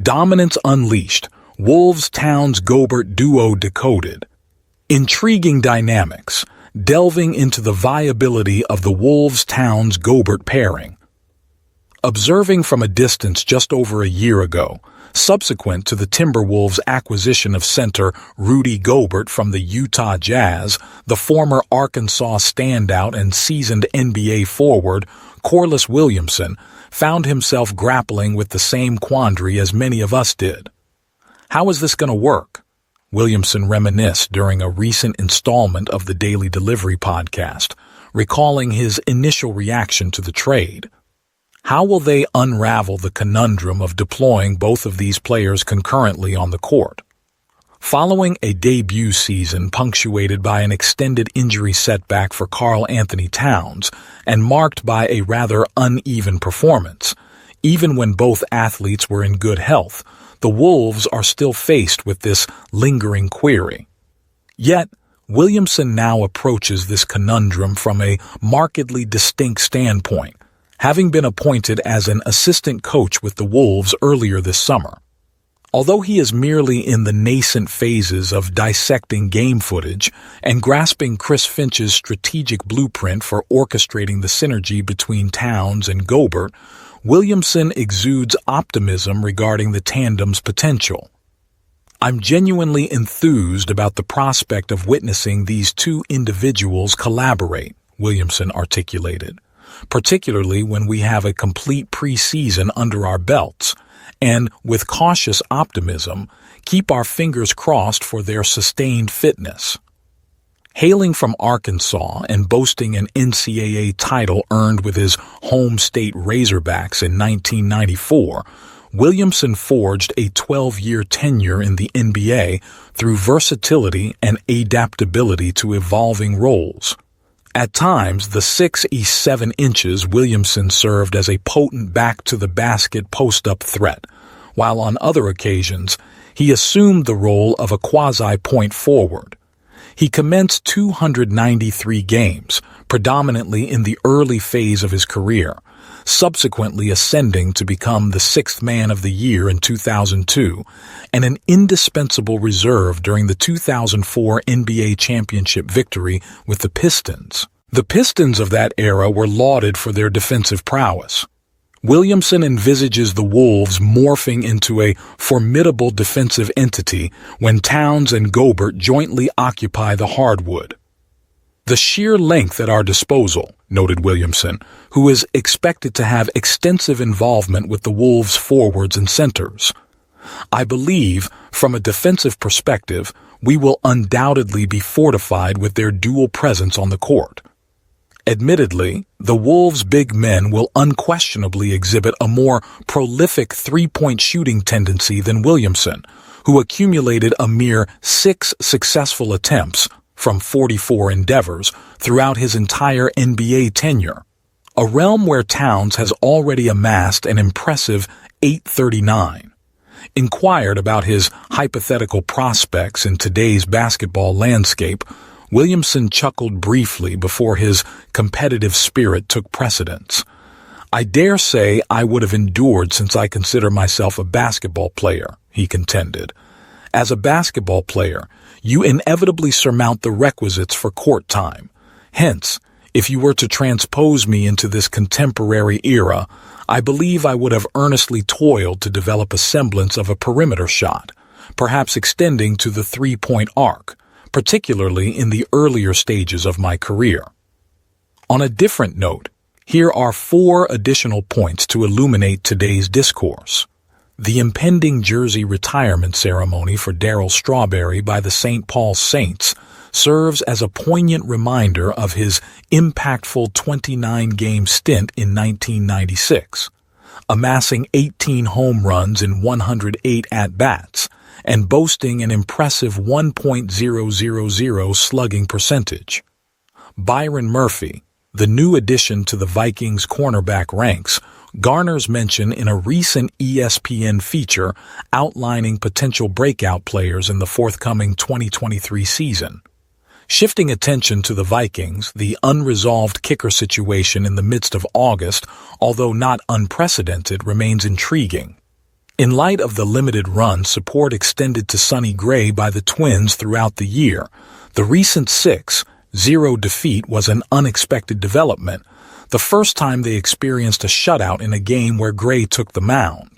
Dominance Unleashed, Wolves Towns-Gobert Duo Decoded. Intriguing dynamics, delving into the viability of the Wolves-Towns-Gobert pairing. Observing from a distance just over a year ago, subsequent to the Timberwolves' acquisition of center Rudy Gobert from the Utah Jazz, the former Arkansas standout and seasoned NBA forward, Corliss Williamson, found himself grappling with the same quandary as many of us did. How is this going to work? Williamson reminisced during a recent installment of the Daily Delivery podcast, recalling his initial reaction to the trade. How will they unravel the conundrum of deploying both of these players concurrently on the court? Following a debut season punctuated by an extended injury setback for Karl-Anthony Towns and marked by a rather uneven performance, even when both athletes were in good health, the Wolves are still faced with this lingering query. Yet, Williamson now approaches this conundrum from a markedly distinct standpoint, having been appointed as an assistant coach with the Wolves earlier this summer. Although he is merely in the nascent phases of dissecting game footage and grasping Chris Finch's strategic blueprint for orchestrating the synergy between Towns and Gobert, Williamson exudes optimism regarding the tandem's potential. "I'm genuinely enthused about the prospect of witnessing these two individuals collaborate," Williamson articulated, "particularly when we have a complete preseason under our belts, and, with cautious optimism, keep our fingers crossed for their sustained fitness." Hailing from Arkansas and boasting an NCAA title earned with his home state Razorbacks in 1994, Williamson forged a 12-year tenure in the NBA through versatility and adaptability to evolving roles. At times, the 6'7" Williamson served as a potent back-to-the-basket post-up threat, while on other occasions, he assumed the role of a quasi-point forward. He commenced 293 games, predominantly in the early phase of his career, subsequently ascending to become the sixth man of the year in 2002 and an indispensable reserve during the 2004 NBA championship victory with the Pistons. The Pistons of that era were lauded for their defensive prowess. Williamson envisages the Wolves morphing into a formidable defensive entity when Towns and Gobert jointly occupy the hardwood. "The sheer length at our disposal," noted Williamson, who is expected to have extensive involvement with the Wolves' forwards and centers. "I believe, from a defensive perspective, we will undoubtedly be fortified with their dual presence on the court." Admittedly, the Wolves' big men will unquestionably exhibit a more prolific three-point shooting tendency than Williamson, who accumulated a mere 6 successful attempts from 44 endeavors throughout his entire NBA tenure, a realm where Towns has already amassed an impressive 839. Inquired about his hypothetical prospects in today's basketball landscape, Williamson chuckled briefly before his competitive spirit took precedence. "I dare say I would have endured since I consider myself a basketball player," he contended. "As a basketball player, you inevitably surmount the requisites for court time. Hence, if you were to transpose me into this contemporary era, I believe I would have earnestly toiled to develop a semblance of a perimeter shot, perhaps extending to the three-point arc, particularly in the earlier stages of my career." On a different note, here are 4 additional points to illuminate today's discourse. The impending jersey retirement ceremony for Darryl Strawberry by the St. Paul Saints serves as a poignant reminder of his impactful 29-game stint in 1996, amassing 18 home runs in 108 at-bats, and boasting an impressive 1.000 slugging percentage. Byron Murphy, the new addition to the Vikings cornerback ranks, garners mention in a recent ESPN feature outlining potential breakout players in the forthcoming 2023 season. Shifting attention to the Vikings, the unresolved kicker situation in the midst of August, although not unprecedented, remains intriguing. In light of the limited run support extended to Sonny Gray by the Twins throughout the year, the recent 6-0 defeat was an unexpected development, the first time they experienced a shutout in a game where Gray took the mound.